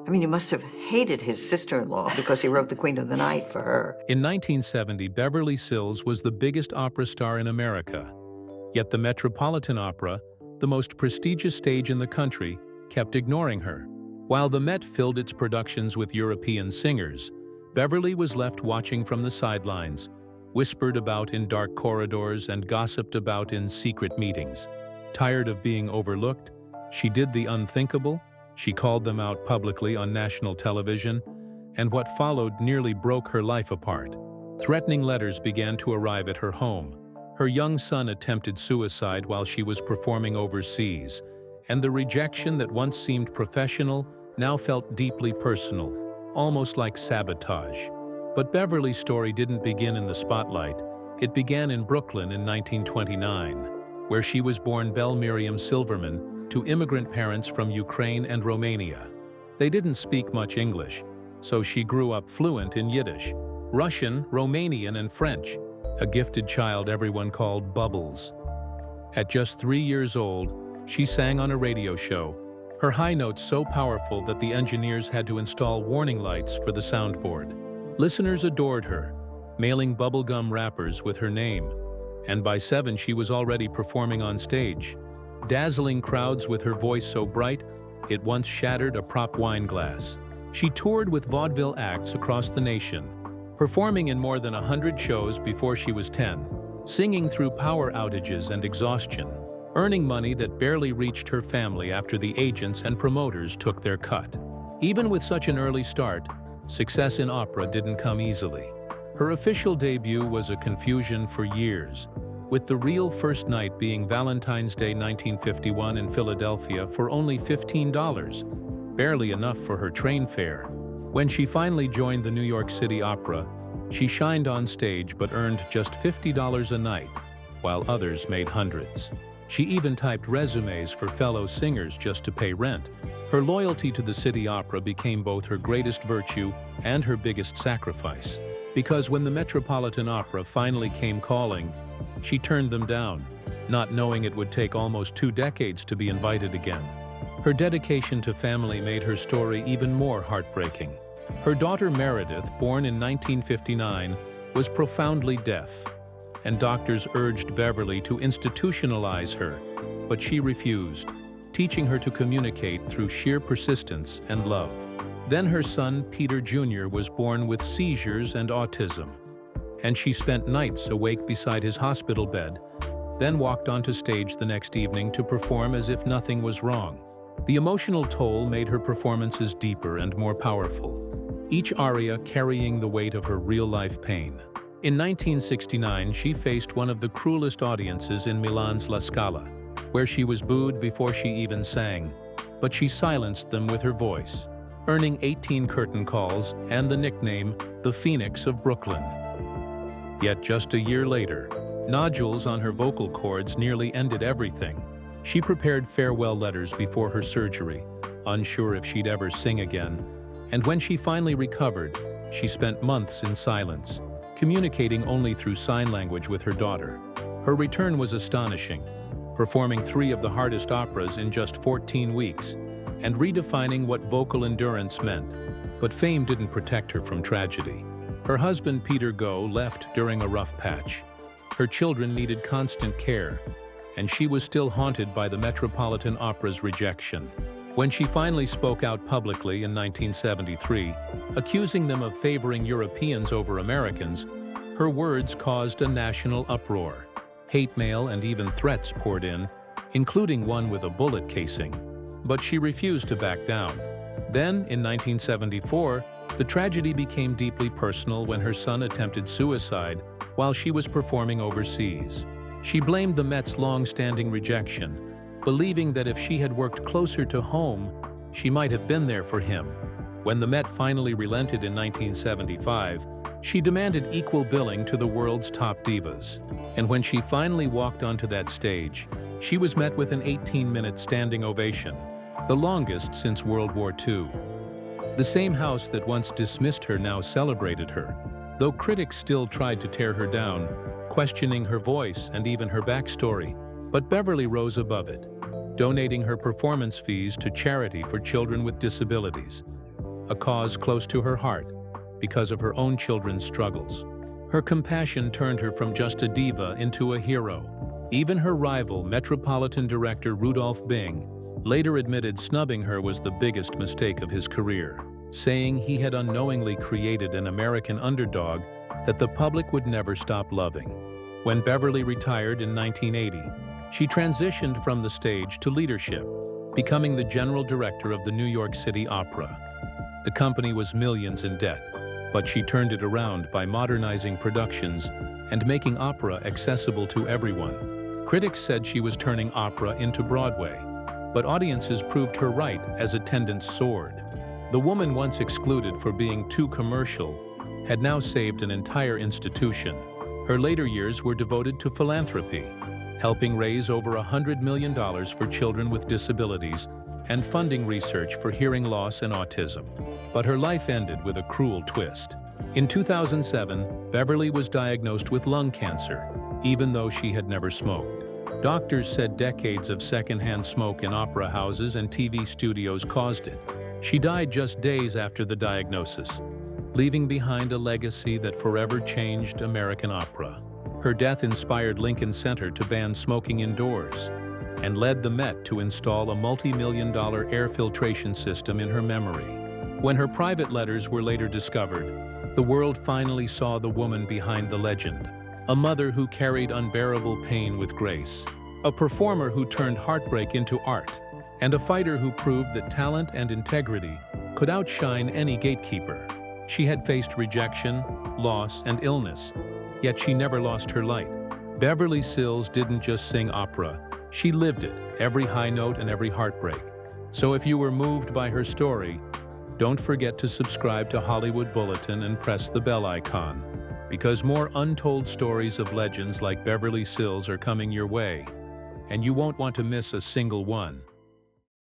I mean, he must have hated his sister-in-law because he wrote The Queen of the Night for her. In 1970, Beverly Sills was the biggest opera star in America. Yet the Metropolitan Opera, the most prestigious stage in the country, kept ignoring her. While the Met filled its productions with European singers, Beverly was left watching from the sidelines, whispered about in dark corridors and gossiped about in secret meetings. Tired of being overlooked, she did the unthinkable. She called them out publicly on national television, and what followed nearly broke her life apart. Threatening letters began to arrive at her home. Her young son attempted suicide while she was performing overseas, and the rejection that once seemed professional now felt deeply personal, almost like sabotage. But Beverly's story didn't begin in the spotlight. It began in Brooklyn in 1929, where she was born Belle Miriam Silverman to immigrant parents from Ukraine and Romania. They didn't speak much English, so she grew up fluent in Yiddish, Russian, Romanian, and French, a gifted child everyone called Bubbles. At just 3 years old, she sang on a radio show, her high notes so powerful that the engineers had to install warning lights for the soundboard. Listeners adored her, mailing bubblegum wrappers with her name, and by 7 she was already performing on stage, dazzling crowds with her voice so bright it once shattered a prop wine glass. She toured with vaudeville acts across the nation, performing in more than 100 shows before she was 10, singing through power outages and exhaustion, earning money that barely reached her family after the agents and promoters took their cut. Even with such an early start, success in opera didn't come easily. Her official debut was a confusion for years, with the real first night being Valentine's Day 1951 in Philadelphia for only $15, barely enough for her train fare. When she finally joined the New York City Opera, she shined on stage but earned just $50 a night, while others made hundreds. She even typed resumes for fellow singers just to pay rent. Her loyalty to the City Opera became both her greatest virtue and her biggest sacrifice, because when the Metropolitan Opera finally came calling, she turned them down, not knowing it would take almost 2 decades to be invited again. Her dedication to family made her story even more heartbreaking. Her daughter Meredith, born in 1959, was profoundly deaf, and doctors urged Beverly to institutionalize her, but she refused, teaching her to communicate through sheer persistence and love. Then her son, Peter Jr., was born with seizures and autism, and she spent nights awake beside his hospital bed, then walked onto stage the next evening to perform as if nothing was wrong. The emotional toll made her performances deeper and more powerful, each aria carrying the weight of her real-life pain. In 1969, she faced one of the cruelest audiences in Milan's La Scala, where she was booed before she even sang, but she silenced them with her voice, earning 18 curtain calls and the nickname, the Phoenix of Brooklyn. Yet just a year later, nodules on her vocal cords nearly ended everything. She prepared farewell letters before her surgery, unsure if she'd ever sing again, and when she finally recovered, she spent months in silence, communicating only through sign language with her daughter. Her return was astonishing, performing 3 of the hardest operas in just 14 weeks, and redefining what vocal endurance meant. But fame didn't protect her from tragedy. Her husband, Peter Go, left during a rough patch. Her children needed constant care, and she was still haunted by the Metropolitan Opera's rejection. When she finally spoke out publicly in 1973, accusing them of favoring Europeans over Americans, her words caused a national uproar. Hate mail and even threats poured in, including one with a bullet casing. But she refused to back down. Then, in 1974, the tragedy became deeply personal when her son attempted suicide while she was performing overseas. She blamed the Met's long-standing rejection, believing that if she had worked closer to home, she might have been there for him. When the Met finally relented in 1975, she demanded equal billing to the world's top divas. And when she finally walked onto that stage, she was met with an 18-minute standing ovation, the longest since World War II. The same house that once dismissed her now celebrated her, though critics still tried to tear her down, questioning her voice and even her backstory. But Beverly rose above it, donating her performance fees to charity for children with disabilities. a cause close to her heart because of her own children's struggles. Her compassion turned her from just a diva into a hero. Even her rival, Metropolitan director Rudolph Bing, later admitted snubbing her was the biggest mistake of his career, saying he had unknowingly created an American underdog that the public would never stop loving. When Beverly retired in 1980, she transitioned from the stage to leadership, becoming the general director of the New York City Opera. The company was millions in debt, but she turned it around by modernizing productions and making opera accessible to everyone. Critics said she was turning opera into Broadway, but audiences proved her right as attendance soared. The woman once excluded for being too commercial had now saved an entire institution. Her later years were devoted to philanthropy, helping raise over $100 million for children with disabilities and funding research for hearing loss and autism. But her life ended with a cruel twist. In 2007, Beverly was diagnosed with lung cancer, even though she had never smoked. Doctors said decades of secondhand smoke in opera houses and TV studios caused it. She died just days after the diagnosis, leaving behind a legacy that forever changed American opera. Her death inspired Lincoln Center to ban smoking indoors and led the Met to install a multi-million-dollar air filtration system in her memory. When her private letters were later discovered, the world finally saw the woman behind the legend, a mother who carried unbearable pain with grace, a performer who turned heartbreak into art, and a fighter who proved that talent and integrity could outshine any gatekeeper. She had faced rejection, loss, and illness, yet she never lost her light. Beverly Sills didn't just sing opera, she lived it, every high note and every heartbreak. So if you were moved by her story, don't forget to subscribe to Hollywood Bulletin and press the bell icon, because more untold stories of legends like Beverly Sills are coming your way, and you won't want to miss a single one.